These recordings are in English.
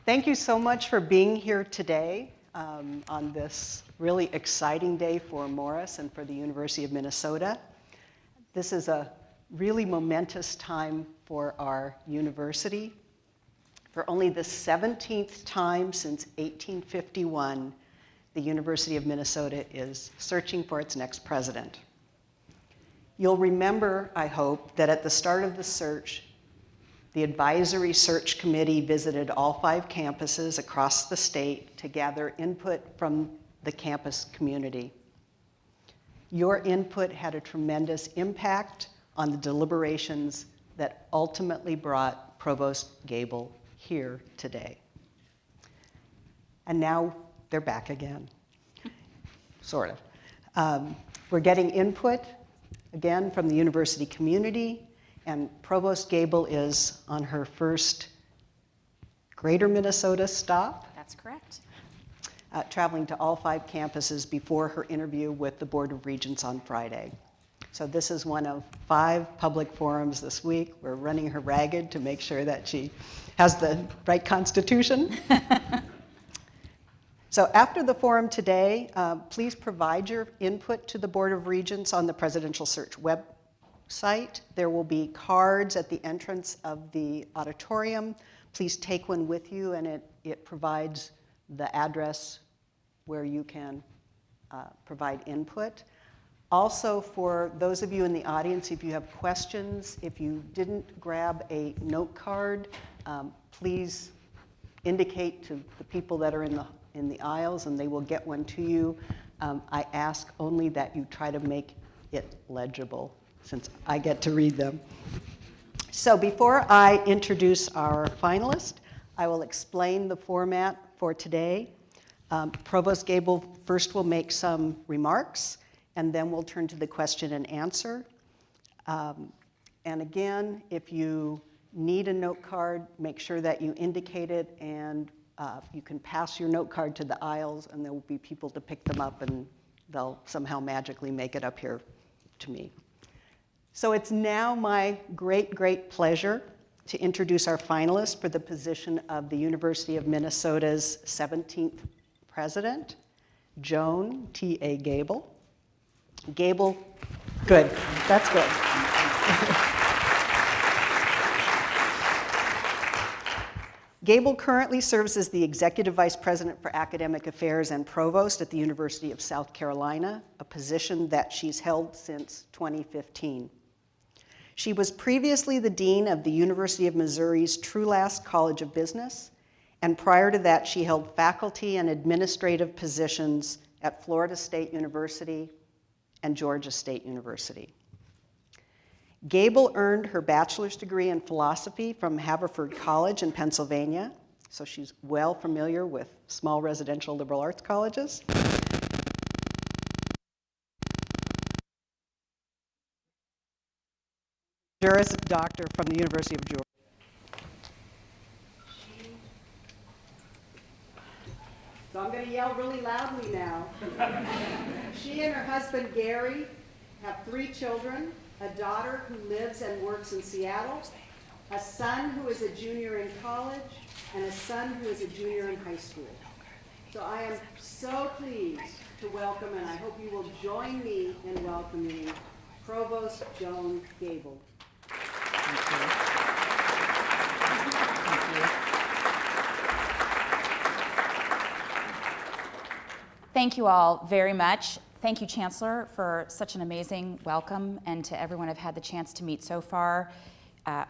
Thank you so much for being here today on this really exciting day for Morris and for the University of Minnesota. This is a really momentous time for our university. For only the 17th time since 1851, the University of Minnesota is searching for its next president. You'll remember, I hope, that at the start of the search, the advisory search committee visited all 5 campuses across the state to gather input from the campus community. Your input had a tremendous impact on the deliberations that ultimately brought Provost Gabel here today. And now they're back again, sort of. We're getting input, again, from the university community, and Provost Gabel is on her first Greater Minnesota stop. That's correct. Traveling to all 5 campuses before her interview with the Board of Regents on Friday. So this is one of 5 public forums this week. We're running her ragged to make sure that she has the right constitution. So after the forum today, please provide your input to the Board of Regents on the Presidential Search website. There will be cards at the entrance of the auditorium. Please take one with you, and it provides the address where you can provide input. Also, for those of you in the audience, if you have questions, if you didn't grab a note card, please indicate to the people that are in the aisles, and they will get one to you. I ask only that you try to make it legible, since I get to read them. So before I introduce our finalist, I will explain the format for today. Provost Gabel first will make some remarks, and then we'll turn to the question and answer. And again, if you need a note card, make sure that you indicate it, and you can pass your note card to the aisles, and there will be people to pick them up, and they'll somehow magically make it up here to me. So it's now my great, great pleasure to introduce our finalist for the position of the University of Minnesota's 17th president, Joan T.A. Gabel. Gabel, good, that's good. Gabel currently serves as the Executive Vice President for Academic Affairs and Provost at the University of South Carolina, a position that she's held since 2015. She was previously the Dean of the University of Missouri's Trulaske College of Business, and prior to that, she held faculty and administrative positions at Florida State University and Georgia State University. Gabel earned her bachelor's degree in philosophy from Haverford College in Pennsylvania, so she's well familiar with small residential liberal arts colleges. Juris Doctor from the University of Georgia. So I'm going to yell really loudly now. She and her husband Gary have 3 children, a daughter who lives and works in Seattle, a son who is a junior in college, and a son who is a junior in high school. So I am so pleased to welcome, and I hope you will join me in welcoming Provost Joan Gabel. Thank you. Thank you. Thank you all very much. Thank you, Chancellor, for such an amazing welcome, and to everyone I've had the chance to meet so far,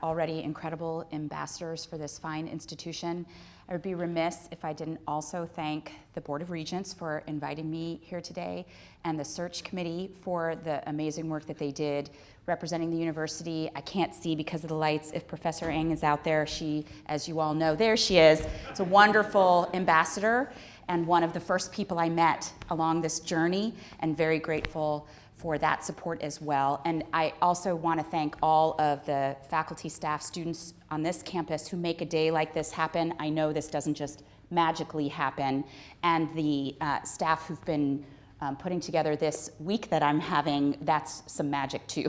already incredible ambassadors for this fine institution. I would be remiss if I didn't also thank the Board of Regents for inviting me here today, and the search committee for the amazing work that they did representing the university. I can't see because of the lights if Professor Ng is out there. She, as you all know, there she is. It's a wonderful ambassador and one of the first people I met along this journey, and very grateful for that support as well. And I also want to thank all of the faculty, staff, students on this campus who make a day like this happen. I know this doesn't just magically happen, and the staff who've been putting together this week that I'm having, that's some magic too,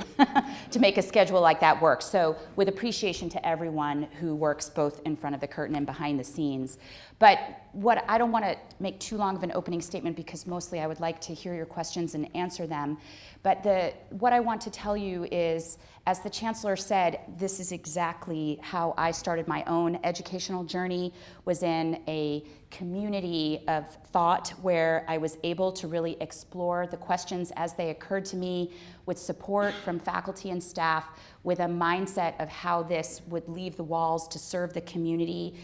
to make a schedule like that work. So with appreciation to everyone who works both in front of the curtain and behind the scenes. But what I don't want to make too long of an opening statement because mostly I would like to hear your questions and answer them. But what I want to tell you is, as the Chancellor said, this is exactly how I started my own educational journey, was in a community of thought where I was able to really explore the questions as they occurred to me with support from faculty and staff, with a mindset of how this would leave the walls to serve the community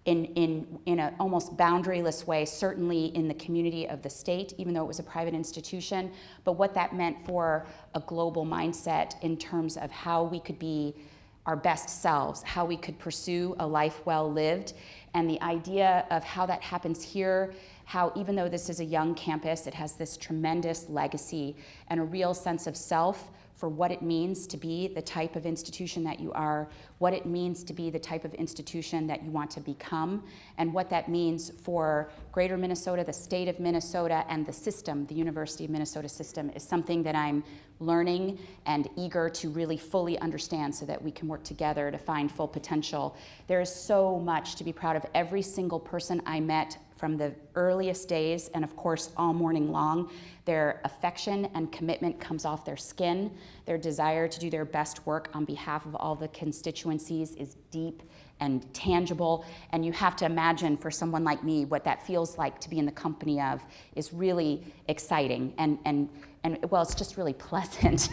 in an almost boundaryless way, certainly in the community of the state, even though it was a private institution, but what that meant for a global mindset in terms of how we could be our best selves, how we could pursue a life well lived, and the idea of how that happens here, how even though this is a young campus, it has this tremendous legacy and a real sense of self for what it means to be the type of institution that you are, what it means to be the type of institution that you want to become, and what that means for Greater Minnesota, the state of Minnesota, and the system, the University of Minnesota system, is something that I'm learning and eager to really fully understand so that we can work together to find full potential. There is so much to be proud of. Every single person I met from the earliest days, and of course all morning long, their affection and commitment comes off their skin. Their desire to do their best work on behalf of all the constituencies is deep and tangible, and you have to imagine for someone like me what that feels like to be in the company of is really exciting and well, it's just really pleasant.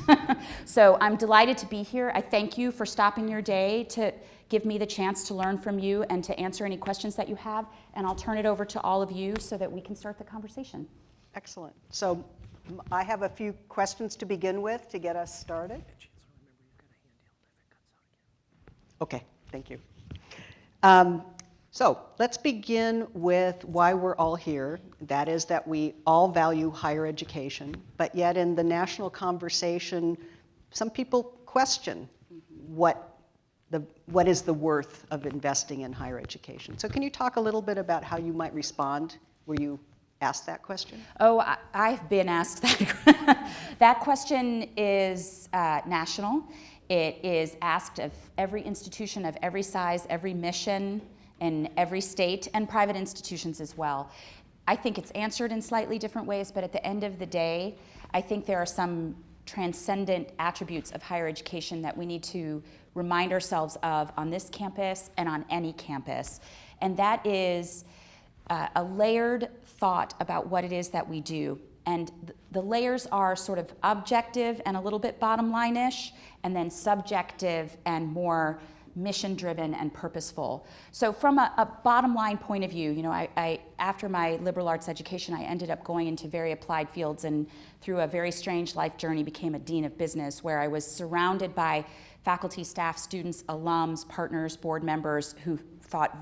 So I'm delighted to be here. I thank you for stopping your day to give me the chance to learn from you and to answer any questions that you have, and I'll turn it over to all of you so that we can start the conversation. Excellent. So I have a few questions to begin with to get us started. Okay, thank you. So let's begin with why we're all here. That is that we all value higher education, but yet in the national conversation, some people question what is the worth of investing in higher education. So can you talk a little bit about how you might respond? Were you asked that question? Oh, I've been asked that. That question is national. It is asked of every institution of every size, every mission, in every state, and private institutions as well. I think it's answered in slightly different ways, but at the end of the day, I think there are some transcendent attributes of higher education that we need to remind ourselves of on this campus and on any campus. And that is a layered thought about what it is that we do. And the layers are sort of objective and a little bit bottom line-ish, and then subjective and more mission-driven and purposeful. So from a bottom line point of view, you know, I after my liberal arts education, I ended up going into very applied fields, and through a very strange life journey became a dean of business, where I was surrounded by faculty, staff, students, alums, partners, board members who thought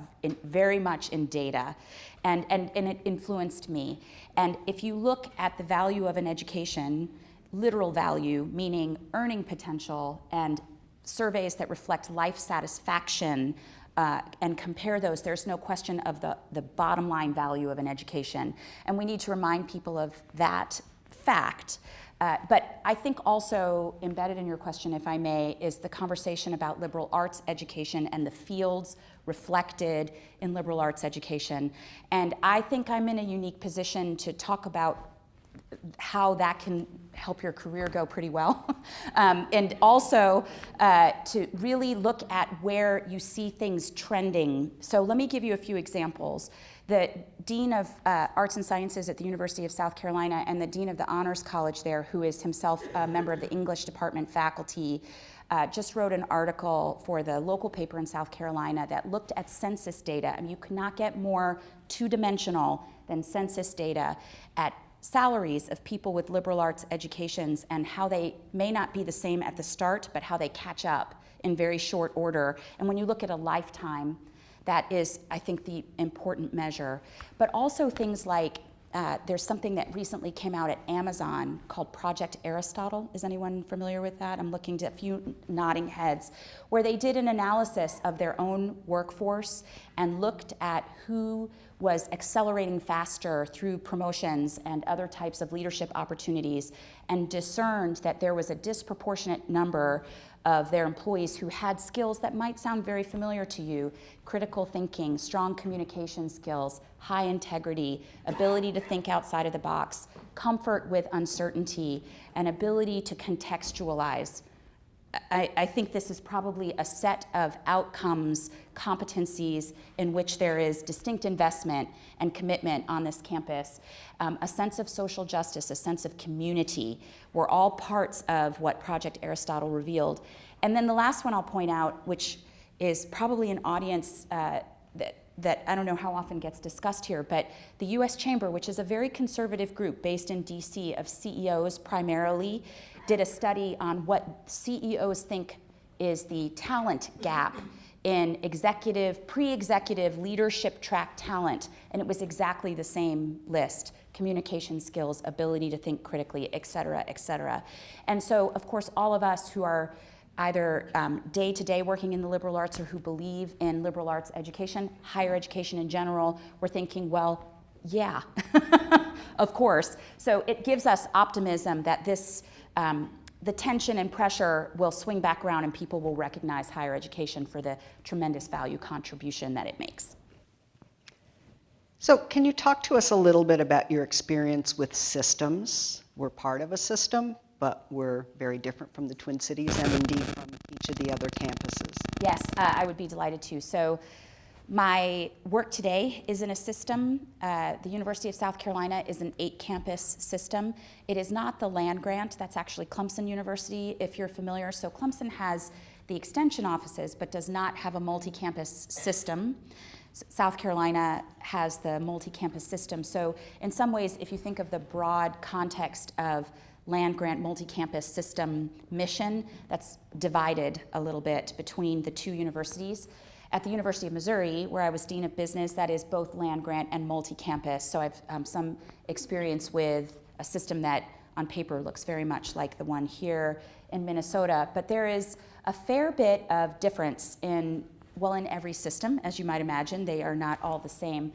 very much in data, and it influenced me. And if you look at the value of an education, literal value, meaning earning potential, and surveys that reflect life satisfaction, and compare those, there's no question of the bottom line value of an education. And we need to remind people of that fact. But I think also embedded in your question, if I may, is the conversation about liberal arts education and the fields reflected in liberal arts education. And I think I'm in a unique position to talk about how that can help your career go pretty well. And also to really look at where you see things trending. So let me give you a few examples. The Dean of Arts and Sciences at the University of South Carolina and the Dean of the Honors College there, who is himself a member of the English department faculty, just wrote an article for the local paper in South Carolina that looked at census data. I mean, you cannot get more two-dimensional than census data at salaries of people with liberal arts educations and how they may not be the same at the start, but how they catch up in very short order. And when you look at a lifetime, that is, I think, the important measure. But also things like there's something that recently came out at Amazon called Project Aristotle. Is anyone familiar with that? I'm looking to a few nodding heads, where they did an analysis of their own workforce and looked at who was accelerating faster through promotions and other types of leadership opportunities, and discerned that there was a disproportionate number of their employees who had skills that might sound very familiar to you: critical thinking, strong communication skills, high integrity, ability to think outside of the box, comfort with uncertainty, and ability to contextualize. I think this is probably a set of outcomes, competencies in which there is distinct investment and commitment on this campus. A sense of social justice, a sense of community, were all parts of what Project Aristotle revealed. And then the last one I'll point out, which is probably an audience that I don't know how often gets discussed here, but the U.S. Chamber, which is a very conservative group based in D.C. of CEOs primarily, did a study on what CEOs think is the talent gap in executive, pre-executive leadership track talent, and it was exactly the same list: communication skills, ability to think critically, et cetera, et cetera. And so, of course, all of us who are either day-to-day working in the liberal arts or who believe in liberal arts education, higher education in general, we're thinking, well, yeah, of course. So it gives us optimism that this, the tension and pressure will swing back around and people will recognize higher education for the tremendous value contribution that it makes. So can you talk to us a little bit about your experience with systems? We're part of a system, but we're very different from the Twin Cities and indeed from each of the other campuses. Yes, I would be delighted to. So my work today is in a system. The University of South Carolina is an 8-campus system. It is not the land grant. That's actually Clemson University, if you're familiar. So Clemson has the extension offices, but does not have a multi-campus system. South Carolina has the multi-campus system. So in some ways, if you think of the broad context of land grant multi-campus system mission, that's divided a little bit between the two universities. At the University of Missouri, where I was Dean of Business, that is both land grant and multi-campus. So I've some experience with a system that on paper looks very much like the one here in Minnesota. But there is a fair bit of difference in every system, as you might imagine. They are not all the same.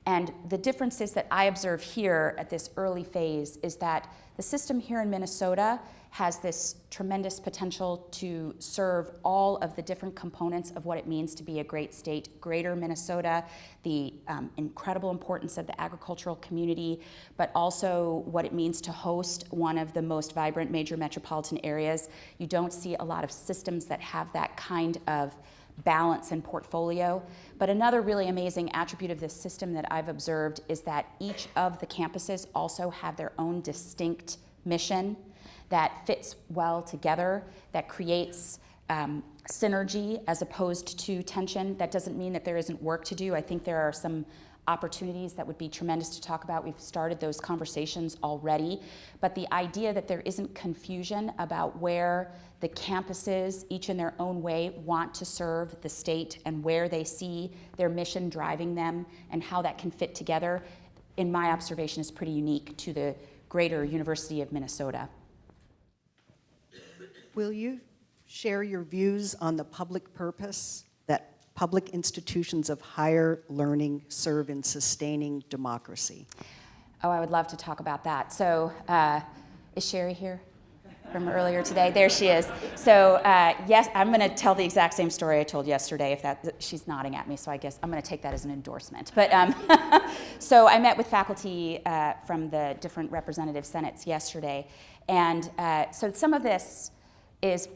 And the differences that I observe here at this early phase is that the system here in Minnesota has this tremendous potential to serve all of the different components of what it means to be a great state. Greater Minnesota, the incredible importance of the agricultural community, but also what it means to host one of the most vibrant major metropolitan areas. You don't see a lot of systems that have that kind of balance and portfolio. But another really amazing attribute of this system that I've observed is that each of the campuses also have their own distinct mission that fits well together, that creates synergy as opposed to tension. That doesn't mean that there isn't work to do. I think there are some opportunities that would be tremendous to talk about. We've started those conversations already. But the idea that there isn't confusion about where the campuses, each in their own way, want to serve the state and where they see their mission driving them and how that can fit together, in my observation, is pretty unique to the greater University of Minnesota. Will you share your views on the public purpose that public institutions of higher learning serve in sustaining democracy? Oh, I would love to talk about that. So, is Sherry here from earlier today? There she is. So, yes, I'm going to tell the exact same story I told yesterday. She's nodding at me, so I guess I'm going to take that as an endorsement. But so I met with faculty from the different representative senates yesterday, and so some of this is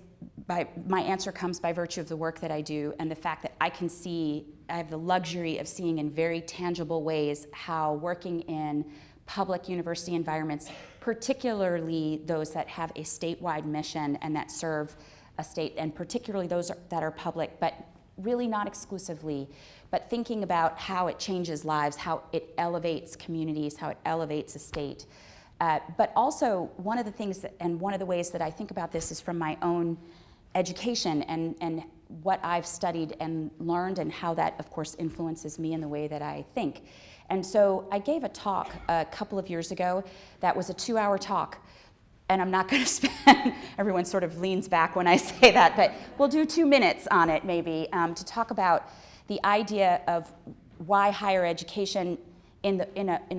my answer comes by virtue of the work that I do and the fact that I have the luxury of seeing in very tangible ways how working in public university environments, particularly those that have a statewide mission and that serve a state, and particularly those that are public, but really not exclusively, but thinking about how it changes lives, how it elevates communities, how it elevates a state. But also, one of the things and one of the ways that I think about this is from my own education and what I've studied and learned and how that, of course, influences me in the way that I think. And so I gave a talk a couple of years ago that was a 2-hour talk. And I'm not going to spend, everyone sort of leans back when I say that, but we'll do 2 minutes on it maybe to talk about the idea of why higher education in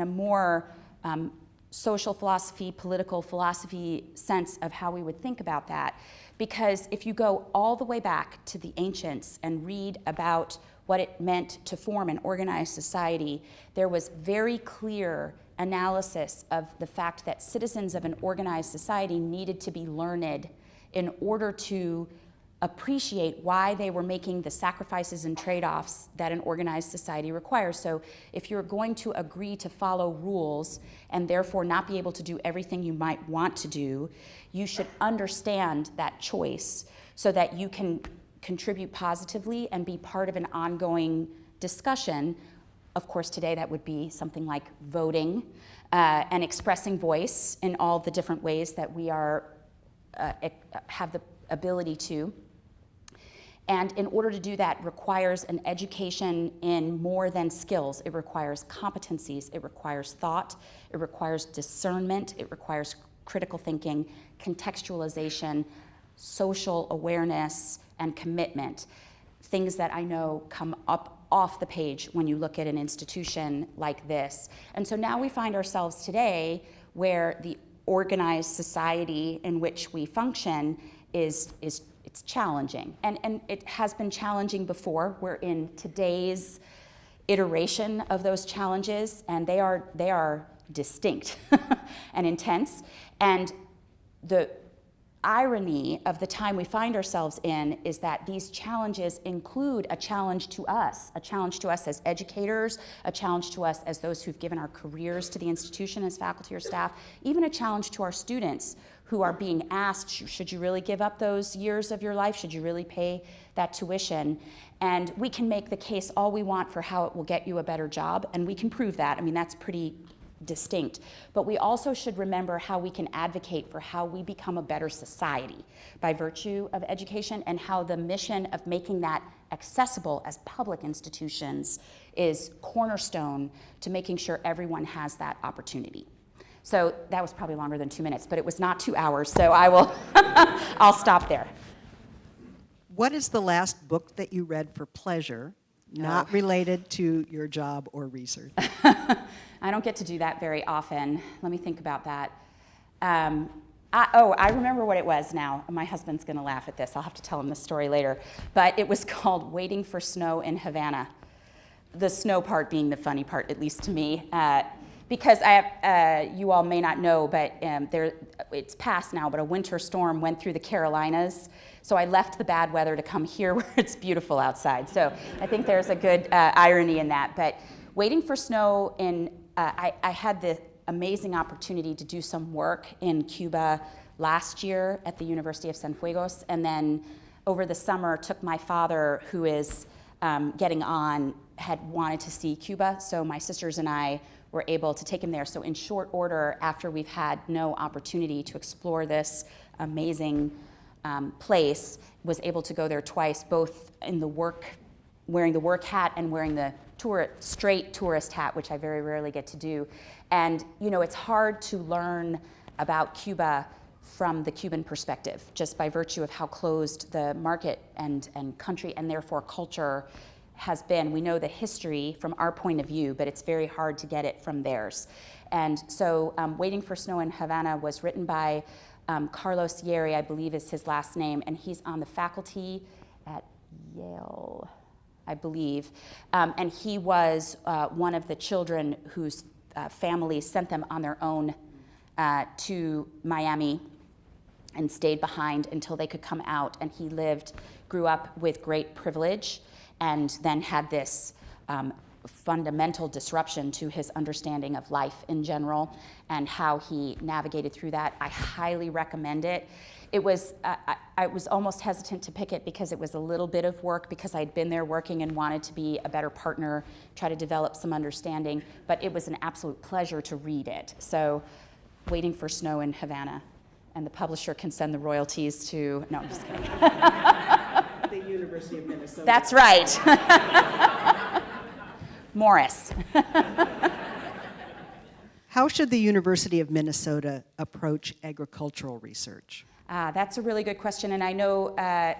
a more social philosophy, political philosophy sense of how we would think about that. Because if you go all the way back to the ancients and read about what it meant to form an organized society, there was very clear analysis of the fact that citizens of an organized society needed to be learned in order to appreciate why they were making the sacrifices and trade-offs that an organized society requires. So if you're going to agree to follow rules and therefore not be able to do everything you might want to do, you should understand that choice so that you can contribute positively and be part of an ongoing discussion. Of course, today that would be something like voting and expressing voice in all the different ways that we are have the ability to. And in order to do that requires an education in more than skills. It requires competencies, it requires thought, it requires discernment, it requires critical thinking, contextualization, social awareness, and commitment. Things that I know come up off the page when you look at an institution like this. And so now we find ourselves today where the organized society in which we function is it's challenging. And it has been challenging before. We're in today's iteration of those challenges, and they are distinct and intense. And the irony of the time we find ourselves in is that these challenges include a challenge to us as educators, a challenge to us as those who've given our careers to the institution as faculty or staff, even a challenge to our students who are being asked, should you really give up those years of your life? Should you really pay that tuition? And we can make the case all we want for how it will get you a better job, and we can prove that. I mean, that's pretty distinct. But we also should remember how we can advocate for how we become a better society by virtue of education, and how the mission of making that accessible as public institutions is cornerstone to making sure everyone has that opportunity. So that was probably longer than 2 minutes, but it was not 2 hours, so I will I'll stop there. What is the last book that you read for pleasure, not related to your job or research? I don't get to do that very often. Let me think about that. I remember what it was now. My husband's going to laugh at this. I'll have to tell him the story later. But it was called Waiting for Snow in Havana. The snow part being the funny part, at least to me. Because you all may not know, but it's past now, but a winter storm went through the Carolinas. So I left the bad weather to come here where it's beautiful outside. So I think there's a good irony in that. But Waiting for Snow I had the amazing opportunity to do some work in Cuba last year at the University of Cienfuegos, and then over the summer took my father, who is getting on, had wanted to see Cuba, so my sisters and I were able to take him there. So in short order, after we've had no opportunity to explore this amazing place, was able to go there twice, both in the work, wearing the work hat and wearing the straight tourist hat, which I very rarely get to do. And it's hard to learn about Cuba from the Cuban perspective, just by virtue of how closed the market and country and therefore culture has been. We know the history from our point of view, but it's very hard to get it from theirs. And so Waiting for Snow in Havana was written by Carlos Yeri, I believe is his last name, and he's on the faculty at Yale, I believe, and he was one of the children whose families sent them on their own to Miami and stayed behind until they could come out. And he grew up with great privilege, and then had this fundamental disruption to his understanding of life in general and how he navigated through that. I highly recommend it. It was, I was almost hesitant to pick it because it was a little bit of work, because I'd been there working and wanted to be a better partner, try to develop some understanding, but it was an absolute pleasure to read it. So Waiting for Snow in Havana, and the publisher can send the royalties to, no, I'm just kidding. the University of Minnesota. That's right. Morris. How should the University of Minnesota approach agricultural research? That's a really good question, and I know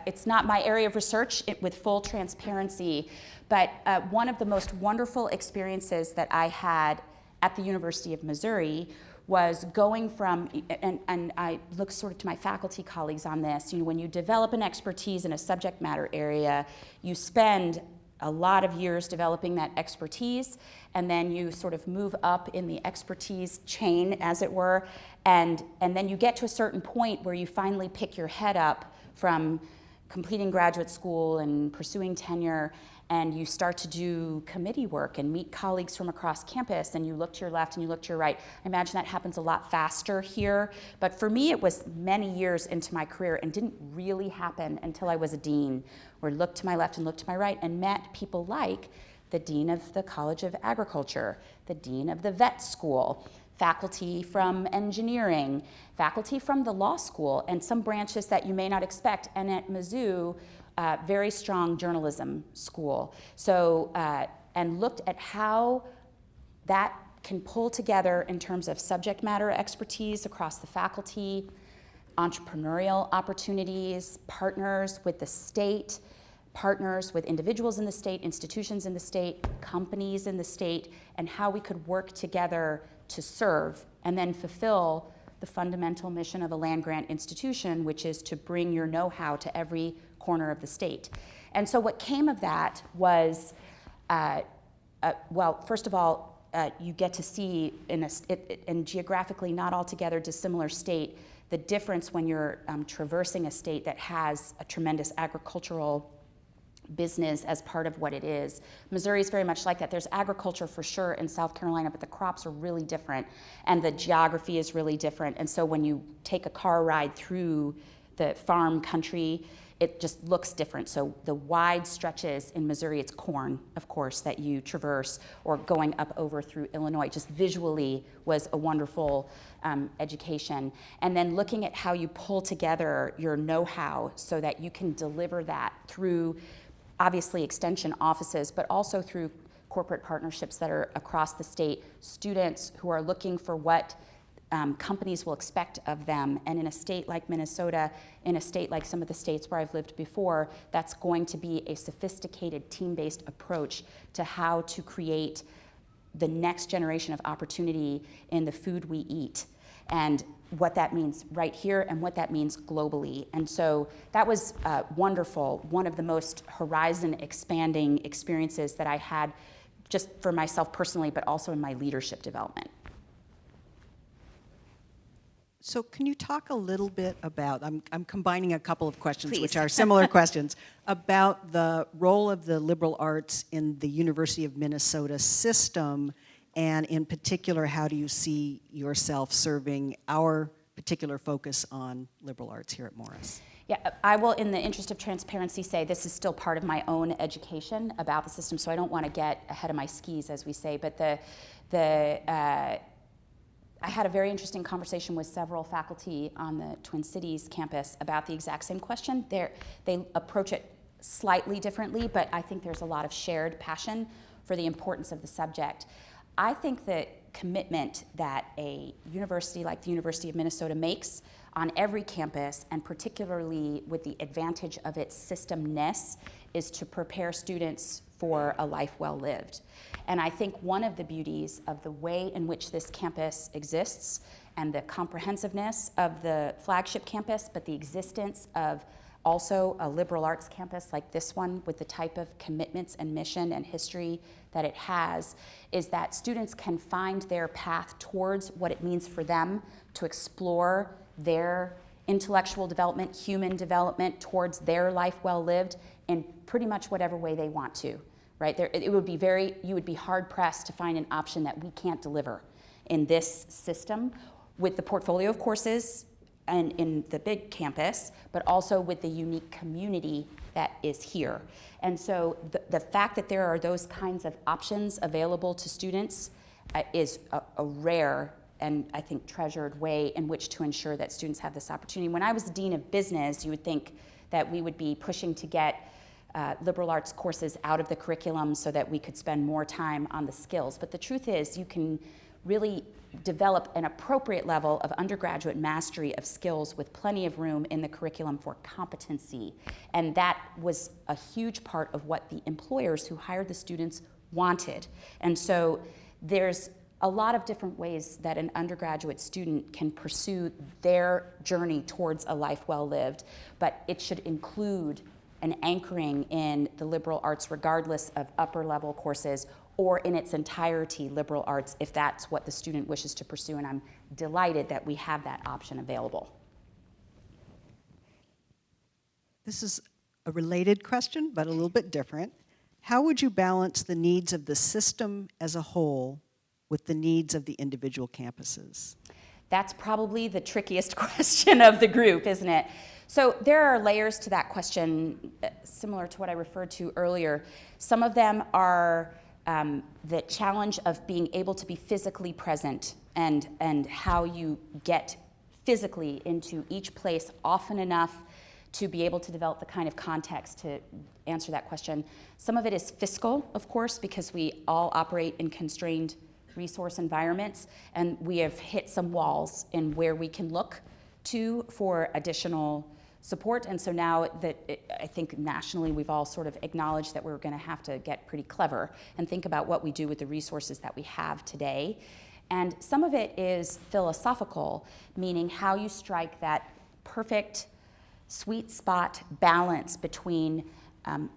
it's not my area of research with full transparency, but one of the most wonderful experiences that I had at the University of Missouri was going from, and I look sort of to my faculty colleagues on this, when you develop an expertise in a subject matter area, you spend a lot of years developing that expertise, and then you sort of move up in the expertise chain, as it were, and then you get to a certain point where you finally pick your head up from completing graduate school and pursuing tenure, and you start to do committee work and meet colleagues from across campus, and you look to your left and you look to your right. I imagine that happens a lot faster here, but for me it was many years into my career and didn't really happen until I was a dean, where I looked to my left and looked to my right and met people like the dean of the College of Agriculture, the dean of the vet school, faculty from engineering, faculty from the law school, and some branches that you may not expect, and at Mizzou, very strong journalism school. So, and looked at how that can pull together in terms of subject matter expertise across the faculty, entrepreneurial opportunities, partners with the state, partners with individuals in the state, institutions in the state, companies in the state, and how we could work together to serve and then fulfill the fundamental mission of a land-grant institution, which is to bring your know-how to every corner of the state. And so what came of that was, well, first of all, you get to see in geographically not altogether dissimilar state, the difference when you're traversing a state that has a tremendous agricultural business as part of what it is. Missouri is very much like that. There's agriculture for sure in South Carolina, but the crops are really different and the geography is really different. And so when you take a car ride through the farm country, it just looks different. So the wide stretches in Missouri, it's corn, of course, that you traverse, or going up over through Illinois, just visually was a wonderful education. And then looking at how you pull together your know-how so that you can deliver that through obviously extension offices, but also through corporate partnerships that are across the state, students who are looking for what companies will expect of them. And in a state like Minnesota, in a state like some of the states where I've lived before, that's going to be a sophisticated team-based approach to how to create the next generation of opportunity in the food we eat, and what that means right here and what that means globally. And so that was wonderful, one of the most horizon expanding experiences that I had just for myself personally, but also in my leadership development. So can you talk a little bit about, I'm combining a couple of questions, Please. which are similar questions, about the role of the liberal arts in the University of Minnesota system, and in particular, how do you see yourself serving our particular focus on liberal arts here at Morris? Yeah, I will, in the interest of transparency, say this is still part of my own education about the system, so I don't want to get ahead of my skis, as we say, but I had a very interesting conversation with several faculty on the Twin Cities campus about the exact same question. They approach it slightly differently, but I think there's a lot of shared passion for the importance of the subject. I think the commitment that a university like the University of Minnesota makes on every campus, and particularly with the advantage of its systemness, is to prepare students for a life well lived. And I think one of the beauties of the way in which this campus exists, and the comprehensiveness of the flagship campus, but the existence of also a liberal arts campus like this one, with the type of commitments and mission and history that it has, is that students can find their path towards what it means for them to explore their intellectual development, human development, towards their life well lived in pretty much whatever way they want to, right? You would be hard pressed to find an option that we can't deliver in this system, with the portfolio of courses and in the big campus, but also with the unique community that is here. And so the fact that there are those kinds of options available to students is a rare and I think treasured way in which to ensure that students have this opportunity. When I was the dean of business, you would think that we would be pushing to get liberal arts courses out of the curriculum so that we could spend more time on the skills. But the truth is, you can really develop an appropriate level of undergraduate mastery of skills with plenty of room in the curriculum for competency. And that was a huge part of what the employers who hired the students wanted. And so there's a lot of different ways that an undergraduate student can pursue their journey towards a life well lived, but it should include an anchoring in the liberal arts regardless of upper level courses, or in its entirety liberal arts if that's what the student wishes to pursue, and I'm delighted that we have that option available. This is a related question, but a little bit different. How would you balance the needs of the system as a whole with the needs of the individual campuses? That's probably the trickiest question of the group, isn't it? So there are layers to that question, similar to what I referred to earlier. Some of them are the challenge of being able to be physically present and how you get physically into each place often enough to be able to develop the kind of context to answer that question. Some of it is fiscal, of course, because we all operate in constrained resource environments, and we have hit some walls in where we can look to for additional support. And so now that I think nationally we've all sort of acknowledged that we're going to have to get pretty clever and think about what we do with the resources that we have today. And some of it is philosophical, meaning how you strike that perfect sweet spot balance between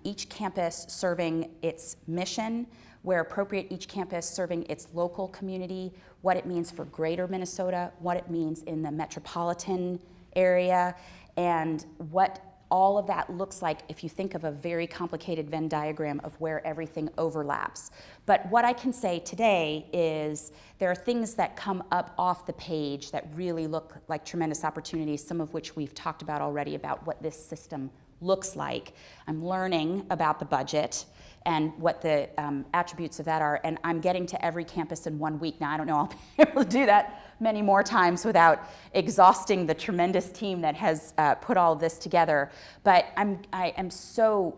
each campus serving its mission, where appropriate each campus serving its local community, what it means for greater Minnesota, what it means in the metropolitan area, and what all of that looks like if you think of a very complicated Venn diagram of where everything overlaps. But what I can say today is there are things that come up off the page that really look like tremendous opportunities, some of which we've talked about already about what this system looks like. I'm learning about the budget and what the attributes of that are, and I'm getting to every campus in 1 week. Now, I don't know I'll be able to do that many more times without exhausting the tremendous team that has put all of this together. But I am so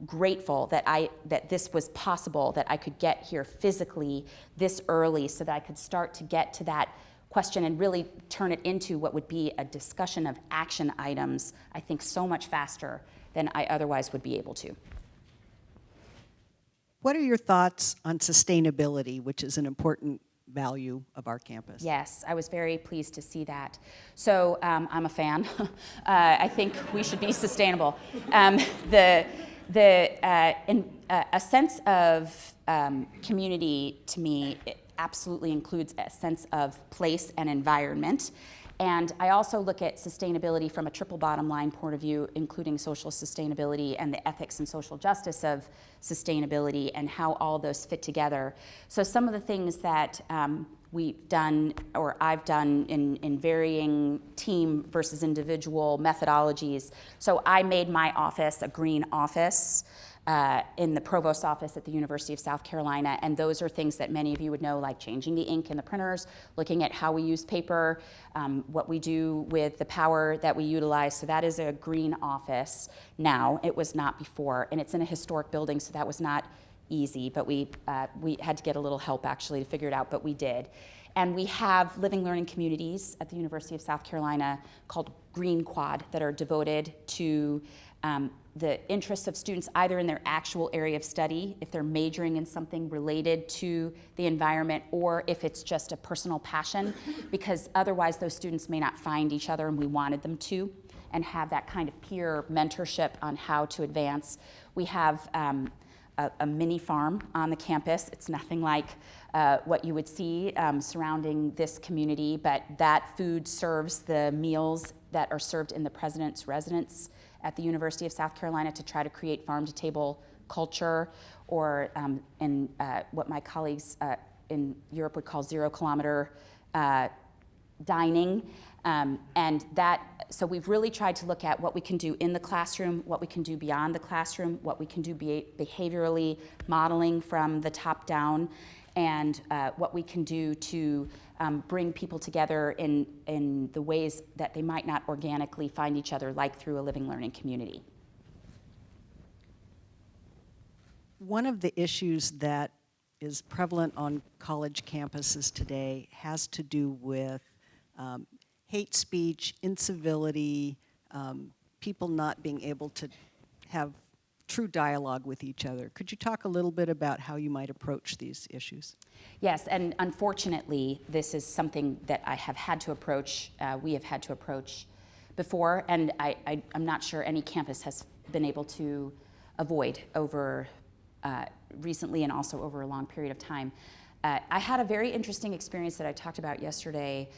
grateful that this was possible, that I could get here physically this early so that I could start to get to that question and really turn it into what would be a discussion of action items, I think, so much faster than I otherwise would be able to. What are your thoughts on sustainability, which is an important value of our campus? Yes, I was very pleased to see that. So I'm a fan. I think we should be sustainable. A sense of community, to me, it absolutely includes a sense of place and environment. And I also look at sustainability from a triple bottom line point of view, including social sustainability and the ethics and social justice of sustainability and how all those fit together. So some of the things that we've done, or I've done in varying team versus individual methodologies. So I made my office a green office in the provost's office at the University of South Carolina, and those are things that many of you would know, like changing the ink in the printers, looking at how we use paper, what we do with the power that we utilize. So that is a green office now. It was not before, and it's in a historic building, so that was not easy, but we had to get a little help actually to figure it out, but we did. And we have living learning communities at the University of South Carolina called Green Quad that are devoted to the interests of students either in their actual area of study, if they're majoring in something related to the environment, or if it's just a personal passion, because otherwise those students may not find each other, and we wanted them to, and have that kind of peer mentorship on how to advance. We have a mini farm on the campus. It's nothing like what you would see surrounding this community, but that food serves the meals that are served in the president's residence at the University of South Carolina to try to create farm-to-table culture, or in what my colleagues in Europe would call zero-kilometer dining. So we've really tried to look at what we can do in the classroom, what we can do beyond the classroom, what we can do behaviorally, modeling from the top down. and what we can do to bring people together in the ways that they might not organically find each other, like through a living, learning community. One of the issues that is prevalent on college campuses today has to do with hate speech, incivility, people not being able to have true dialogue with each other. Could you talk a little bit about how you might approach these issues? Yes, and unfortunately, this is something that I have had to approach, we have had to approach before, and I'm not sure any campus has been able to avoid over recently and also over a long period of time. I had a very interesting experience that I talked about yesterday,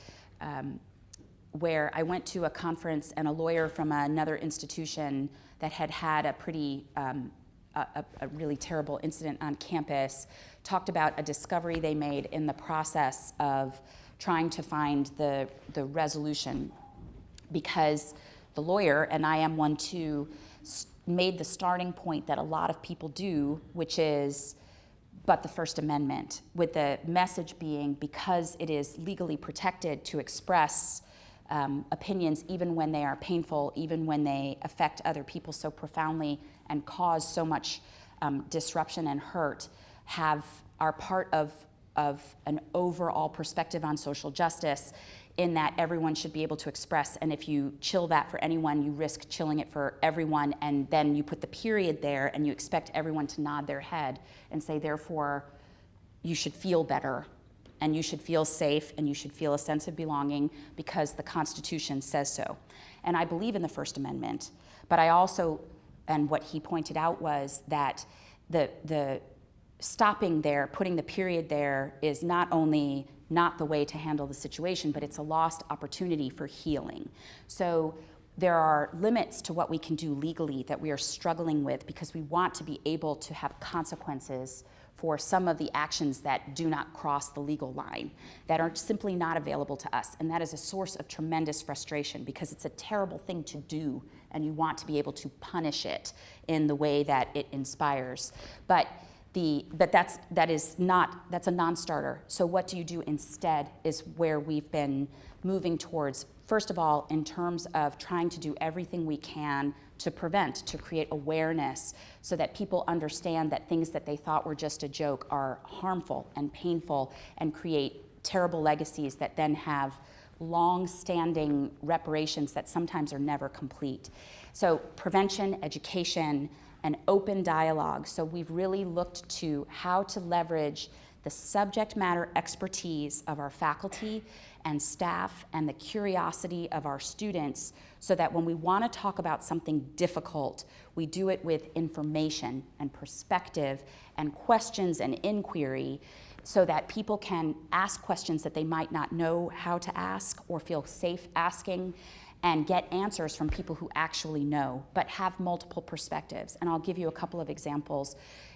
where I went to a conference and a lawyer from another institution that had had a pretty, a really terrible incident on campus talked about a discovery they made in the process of trying to find the resolution, because the lawyer, and I am one too, made the starting point that a lot of people do, which is, but the First Amendment, with the message being because it is legally protected to express opinions are when they are painful, even when they affect other people so profoundly and cause so much disruption and hurt, are part of an overall perspective on social justice, in that everyone should be able to express, and if you chill that for anyone, you risk chilling it for everyone, and then you put the period there and you expect everyone to nod their head and say, therefore, you should feel better, and you should feel safe, and you should feel a sense of belonging because the Constitution says so. And I believe in the First Amendment, but I also, and what he pointed out was that the stopping there, putting the period there, is not only not the way to handle the situation, but it's a lost opportunity for healing. So there are limits to what we can do legally that we are struggling with, because we want to be able to have consequences for some of the actions that do not cross the legal line, that are simply not available to us. And that is a source of tremendous frustration, because it's a terrible thing to do, and you want to be able to punish it in the way that it inspires. But that's a non-starter. So what do you do instead is where we've been moving towards. First of all, in terms of trying to do everything we can to prevent, to create awareness, so that people understand that things that they thought were just a joke are harmful and painful and create terrible legacies that then have long-standing reparations that sometimes are never complete. So prevention, education, and open dialogue. So we've really looked to how to leverage the subject matter expertise of our faculty and staff and the curiosity of our students, so that when we want to talk about something difficult, we do it with information and perspective and questions and inquiry, so that people can ask questions that they might not know how to ask or feel safe asking, and get answers from people who actually know, but have multiple perspectives. And I'll give you a couple of examples.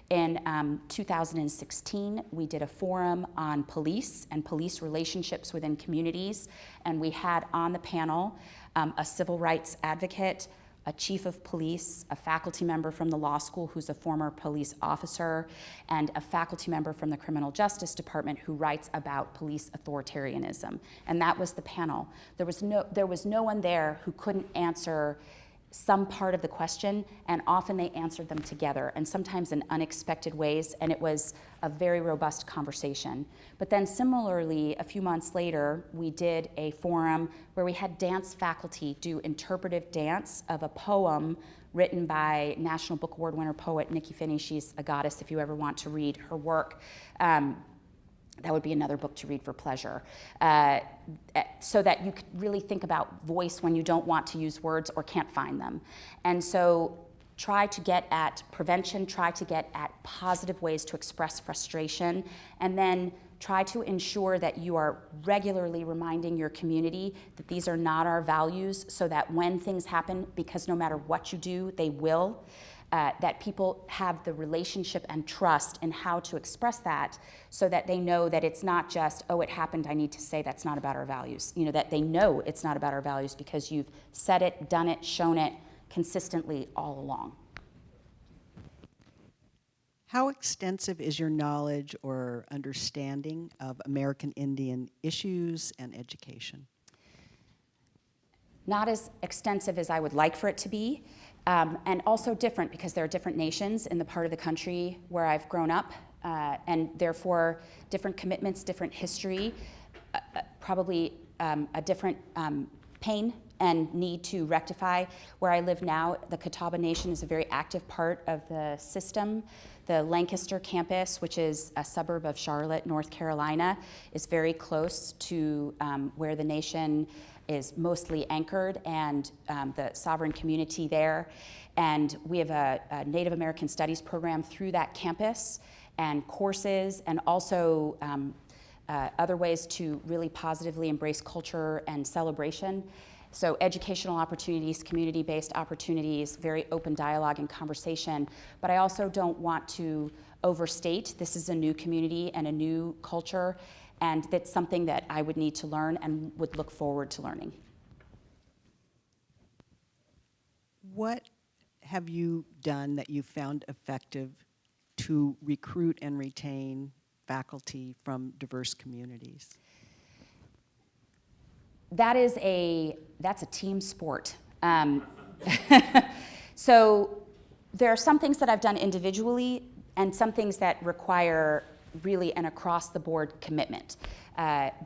In 2016, we did a forum on police and police relationships within communities, and we had on the panel a civil rights advocate, a chief of police, a faculty member from the law school who's a former police officer, and a faculty member from the criminal justice department who writes about police authoritarianism. And that was the panel. There was no one there who couldn't answer some part of the question, and often they answered them together, and sometimes in unexpected ways, and it was a very robust conversation. But then similarly, a few months later, we did a forum where we had dance faculty do interpretive dance of a poem written by National Book Award winner poet Nikki Finney. She's a goddess if you ever want to read her work. That would be another book to read for pleasure. So that you could really think about voice when you don't want to use words or can't find them. And so try to get at prevention, try to get at positive ways to express frustration, and then try to ensure that you are regularly reminding your community that these are not our values, so that when things happen, because no matter what you do, they will, that people have the relationship and trust in how to express that, so that they know that it's not just, oh, it happened, I need to say that's not about our values. You know, that they know it's not about our values because you've said it, done it, shown it consistently all along. How extensive is your knowledge or understanding of American Indian issues and education? Not as extensive as I would like for it to be, and also different because there are different nations in the part of the country where I've grown up, and therefore different commitments, different history, probably a different pain and need to rectify. Where I live now, the Catawba Nation is a very active part of the system. The Lancaster campus, which is a suburb of Charlotte, North Carolina, is very close to where the nation is mostly anchored, and the sovereign community there. And we have a Native American Studies program through that campus, and courses, and also other ways to really positively embrace culture and celebration. So educational opportunities, community-based opportunities, very open dialogue and conversation. But I also don't want to overstate, this is a new community and a new culture, and that's something that I would need to learn and would look forward to learning. What have you done that you found effective to recruit and retain faculty from diverse communities? That's a team sport. So there are some things that I've done individually and some things that require really an across-the-board commitment,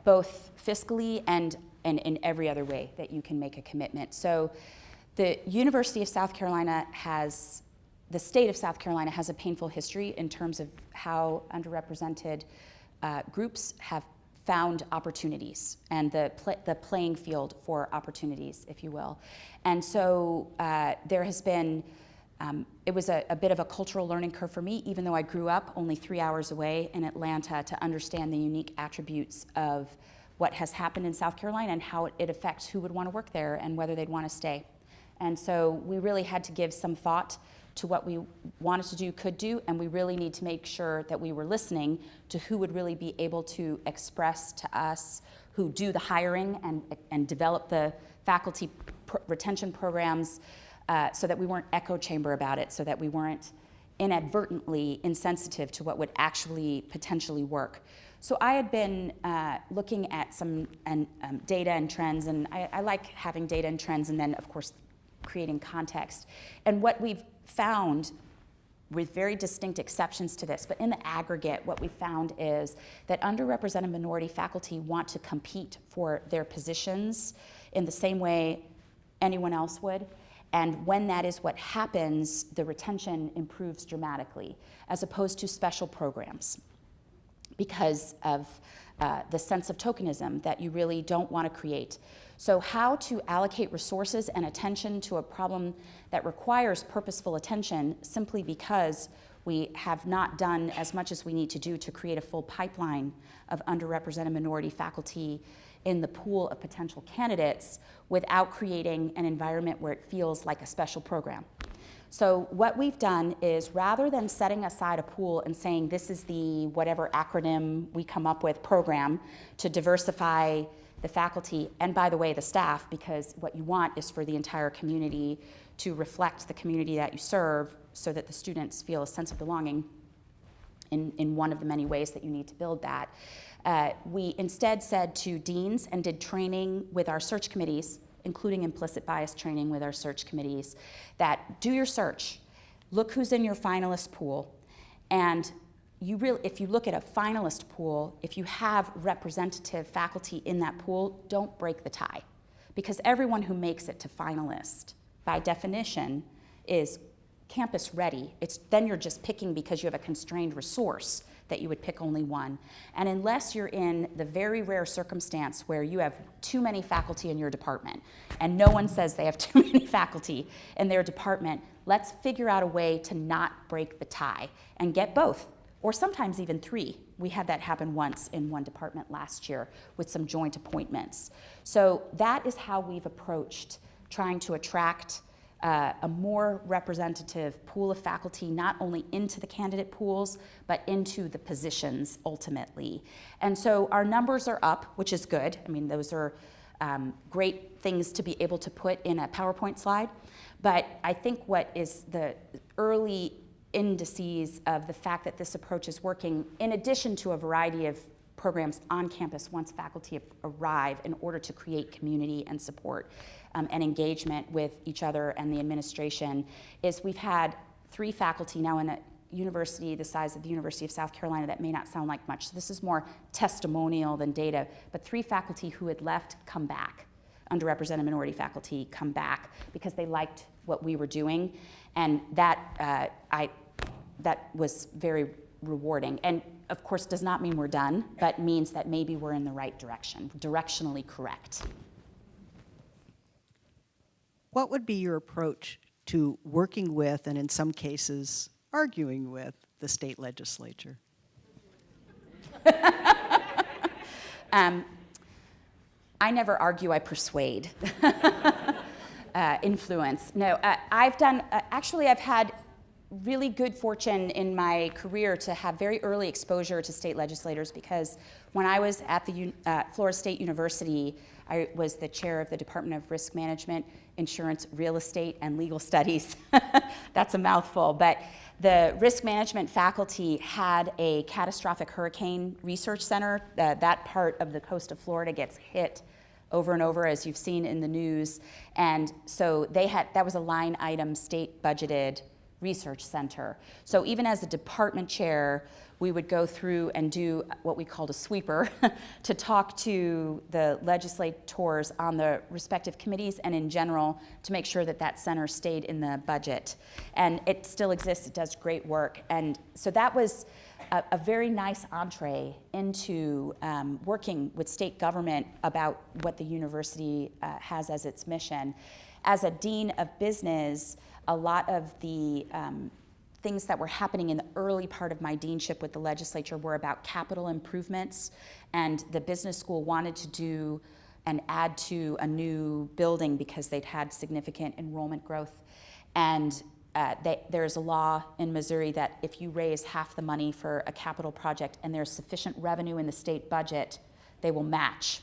both fiscally and in every other way that you can make a commitment. So the University of South Carolina the state of South Carolina has a painful history in terms of how underrepresented groups have found opportunities and the playing field for opportunities, if you will. And so there has been, it was a bit of a cultural learning curve for me, even though I grew up only 3 hours away in Atlanta, to understand the unique attributes of what has happened in South Carolina and how it affects who would want to work there and whether they'd want to stay. And so we really had to give some thought to what we wanted to do, could do, and we really need to make sure that we were listening to who would really be able to express to us, who do the hiring and develop the faculty retention programs, so that we weren't echo chamber about it, so that we weren't inadvertently insensitive to what would actually potentially work. So I had been looking at some data and trends, and I like having data and trends, and then of course creating context. And what we've found, with very distinct exceptions to this, but in the aggregate, what we found is that underrepresented minority faculty want to compete for their positions in the same way anyone else would. And when that is what happens, the retention improves dramatically, as opposed to special programs, because of the sense of tokenism that you really don't want to create. So how to allocate resources and attention to a problem that requires purposeful attention simply because we have not done as much as we need to do to create a full pipeline of underrepresented minority faculty in the pool of potential candidates without creating an environment where it feels like a special program. So what we've done is, rather than setting aside a pool and saying this is the whatever acronym we come up with program to diversify the faculty, and by the way, the staff, because what you want is for the entire community to reflect the community that you serve so that the students feel a sense of belonging in one of the many ways that you need to build that. We instead said to deans and did training with our search committees, including implicit bias training with our search committees, that do your search, look who's in your finalist pool, and if you look at a finalist pool, if you have representative faculty in that pool, don't break the tie. Because everyone who makes it to finalist, by definition, is campus ready. Then you're just picking because you have a constrained resource that you would pick only one. And unless you're in the very rare circumstance where you have too many faculty in your department, and no one says they have too many faculty in their department, let's figure out a way to not break the tie and get both, or sometimes even 3. We had that happen once in one department last year with some joint appointments. So that is how we've approached trying to attract a more representative pool of faculty, not only into the candidate pools, but into the positions ultimately. And so our numbers are up, which is good. I mean, those are great things to be able to put in a PowerPoint slide. But I think what is the early indices of the fact that this approach is working, in addition to a variety of programs on campus once faculty arrive in order to create community and support and engagement with each other and the administration, is we've had 3 faculty now in a university the size of the University of South Carolina. That may not sound like much. So this is more testimonial than data, but 3 faculty who had left come back. Underrepresented minority faculty come back because they liked what we were doing, and that was very rewarding. And of course does not mean we're done, but means that maybe we're in the right direction, directionally correct. What would be your approach to working with, and in some cases, arguing with, the state legislature? I never argue, I persuade. Influence. No, I've had really good fortune in my career to have very early exposure to state legislators, because when I was at the Florida State University, I was the chair of the Department of Risk Management, Insurance, Real Estate, and Legal Studies. That's a mouthful, but the risk management faculty had a catastrophic hurricane research center. That part of the coast of Florida gets hit over and over, as you've seen in the news. And so that was a line item state budgeted research center. So even as a department chair, we would go through and do what we called a sweeper to talk to the legislators on the respective committees and in general to make sure that that center stayed in the budget. And it still exists, it does great work. And so that was a very nice entree into working with state government about what the university has as its mission. As a dean of business, a lot of the things that were happening in the early part of my deanship with the legislature were about capital improvements, and the business school wanted to do and add to a new building because they'd had significant enrollment growth. And there's a law in Missouri that if you raise half the money for a capital project and there's sufficient revenue in the state budget, they will match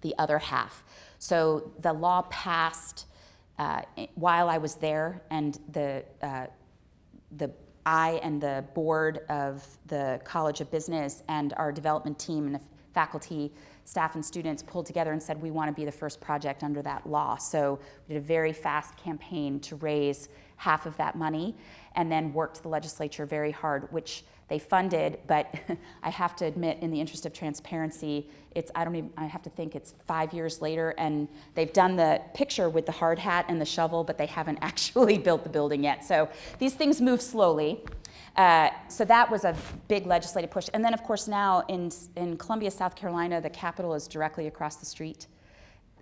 the other half. So the law passed while I was there, and I and the board of the College of Business and our development team and the faculty, staff, and students pulled together and said we want to be the first project under that law. So we did a very fast campaign to raise half of that money, and then worked the legislature very hard, which they funded, but I have to admit, in the interest of transparency, I have to think it's 5 years later, and they've done the picture with the hard hat and the shovel, but they haven't actually built the building yet. So these things move slowly. So that was a big legislative push. And then, of course, now in Columbia, South Carolina, the Capitol is directly across the street.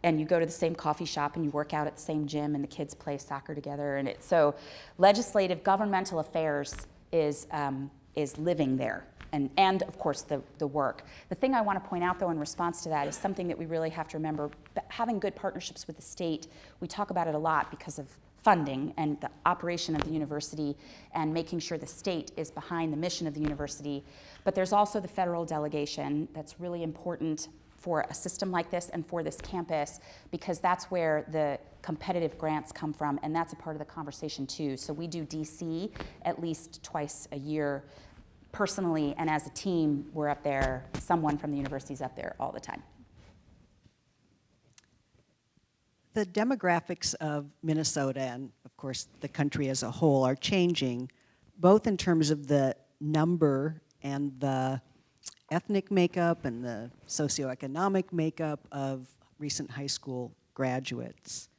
And you go to the same coffee shop and you work out at the same gym, and the kids play soccer together. And so legislative, governmental affairs is living there. And of course, the work. The thing I want to point out, though, in response to that is something that we really have to remember. Having good partnerships with the state, we talk about it a lot because of funding and the operation of the university and making sure the state is behind the mission of the university. But there's also the federal delegation that's really important for a system like this and for this campus, because that's where the competitive grants come from, and that's a part of the conversation too. So we do DC at least twice a year personally, and as a team, we're up there, someone from the university's up there all the time. The demographics of Minnesota and, of course, the country as a whole are changing, both in terms of the number and the ethnic makeup and the socioeconomic makeup of recent high school graduates.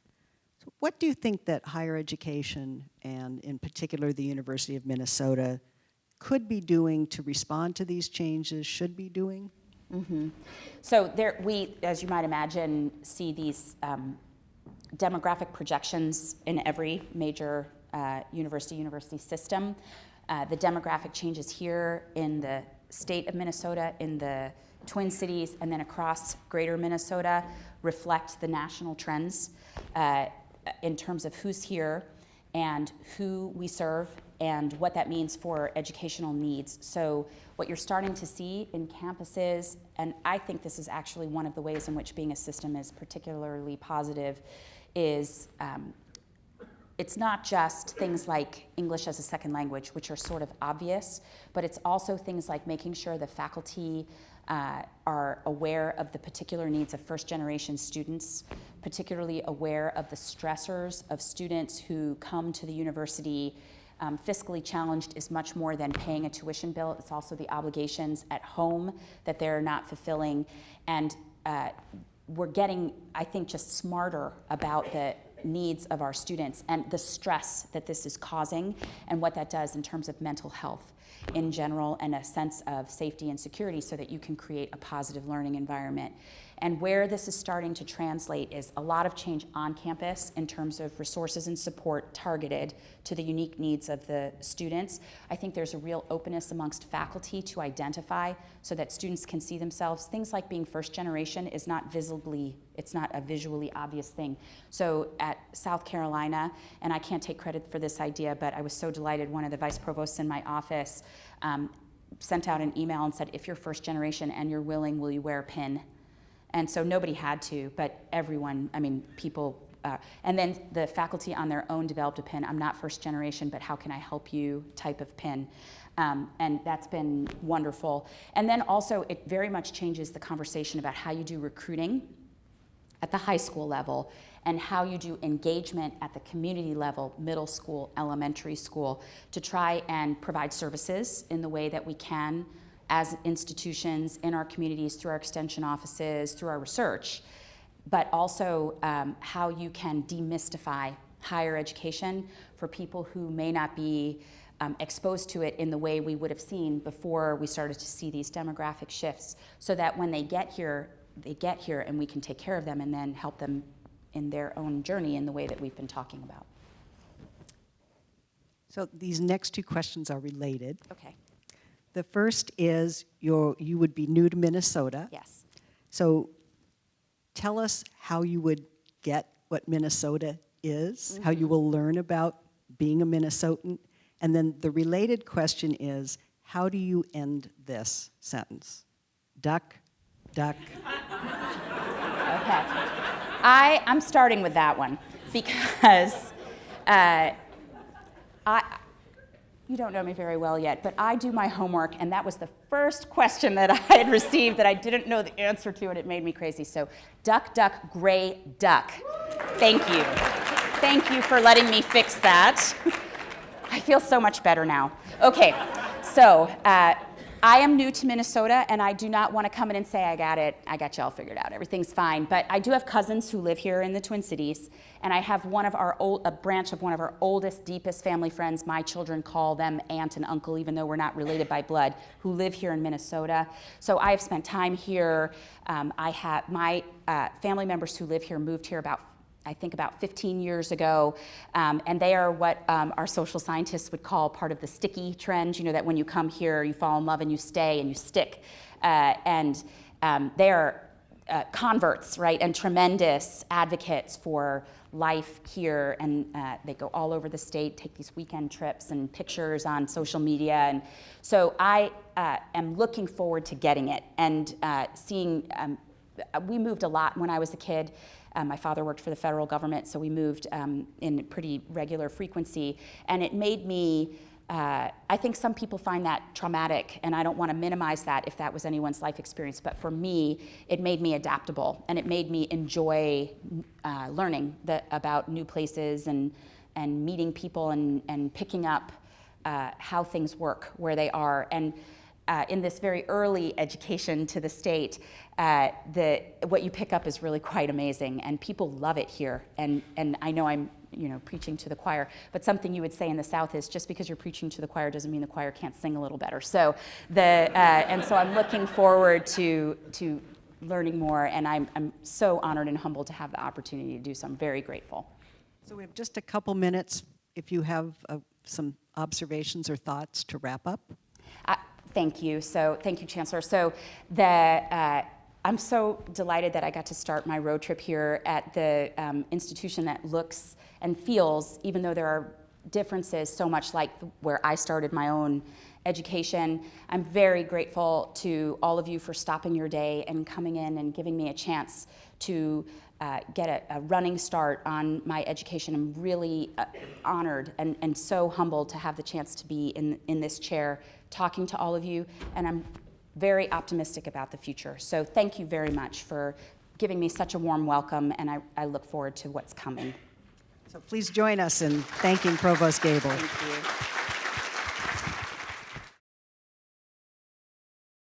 So what do you think that higher education, and in particular the University of Minnesota, could be doing to respond to these changes, should be doing? Mm-hmm. So we, as you might imagine, see these demographic projections in every major university system. The demographic changes here in the state of Minnesota, in the Twin Cities, and then across greater Minnesota reflect the national trends in terms of who's here and who we serve and what that means for educational needs. So what you're starting to see in campuses, and I think this is actually one of the ways in which being a system is particularly positive, is it's not just things like English as a second language, which are sort of obvious, but it's also things like making sure the faculty are aware of the particular needs of first-generation students, particularly aware of the stressors of students who come to the university. Fiscally challenged is much more than paying a tuition bill. It's also the obligations at home that they're not fulfilling. And we're getting, I think, just smarter about the needs of our students and the stress that this is causing and what that does in terms of mental health in general and a sense of safety and security so that you can create a positive learning environment. And where this is starting to translate is a lot of change on campus in terms of resources and support targeted to the unique needs of the students. I think there's a real openness amongst faculty to identify so that students can see themselves. Things like being first generation is not visibly, it's not a visually obvious thing. So at South Carolina, and I can't take credit for this idea, but I was so delighted, one of the vice provosts in my office sent out an email and said, if you're first generation and you're willing, will you wear a pin? And so nobody had to, but everyone, I mean, people, and then the faculty on their own developed a pin. I'm not first generation, but how can I help you type of pin? And that's been wonderful. And then also it very much changes the conversation about how you do recruiting at the high school level and how you do engagement at the community level, middle school, elementary school, to try and provide services in the way that we can as institutions in our communities, through our extension offices, through our research, but also how you can demystify higher education for people who may not be exposed to it in the way we would have seen before we started to see these demographic shifts, so that when they get here and we can take care of them and then help them in their own journey in the way that we've been talking about. So these next two questions are related. Okay. The first is you would be new to Minnesota. Yes. So tell us how you would get what Minnesota is, how you will learn about being a Minnesotan. And then the related question is, how do you end this sentence? Duck, duck. Okay. I'm starting with that one because you don't know me very well yet, but I do my homework, and that was the first question that I had received that I didn't know the answer to, and it made me crazy. So, duck, duck, gray duck. Thank you. Thank you for letting me fix that. I feel so much better now. Okay, so I am new to Minnesota, and I do not want to come in and say, I got y'all figured out, everything's fine. But I do have cousins who live here in the Twin Cities, and I have a branch of one of our oldest, deepest family friends, my children call them aunt and uncle, even though we're not related by blood, who live here in Minnesota. So I have spent time here. I have my family members who live here moved here about 15 years ago, and they are what our social scientists would call part of the sticky trend, that when you come here, you fall in love and you stay and you stick. And they are converts, right, and tremendous advocates for life here, and they go all over the state, take these weekend trips and pictures on social media, and so I am looking forward to getting it and seeing. We moved a lot when I was a kid. My father worked for the federal government, so we moved in pretty regular frequency, and it made me, I think some people find that traumatic, and I don't want to minimize that if that was anyone's life experience, but for me, it made me adaptable, and it made me enjoy learning about new places and meeting people and picking up how things work where they are. And in this very early education to the state, what you pick up is really quite amazing, and people love it here. And I know I'm preaching to the choir, but something you would say in the South is just because you're preaching to the choir doesn't mean the choir can't sing a little better. So and so I'm looking forward to learning more, and I'm so honored and humbled to have the opportunity to do so. I'm very grateful. So we have just a couple minutes if you have some observations or thoughts to wrap up. Thank you. So thank you, Chancellor. So I'm so delighted that I got to start my road trip here at the institution that looks and feels, even though there are differences, so much like where I started my own education. I'm very grateful to all of you for stopping your day and coming in and giving me a chance to get a running start on my education. I'm really honored and so humbled to have the chance to be in this chair talking to all of you, and I'm very optimistic about the future. So thank you very much for giving me such a warm welcome, and I look forward to what's coming. So please join us in thanking Provost Gabel. Thank you.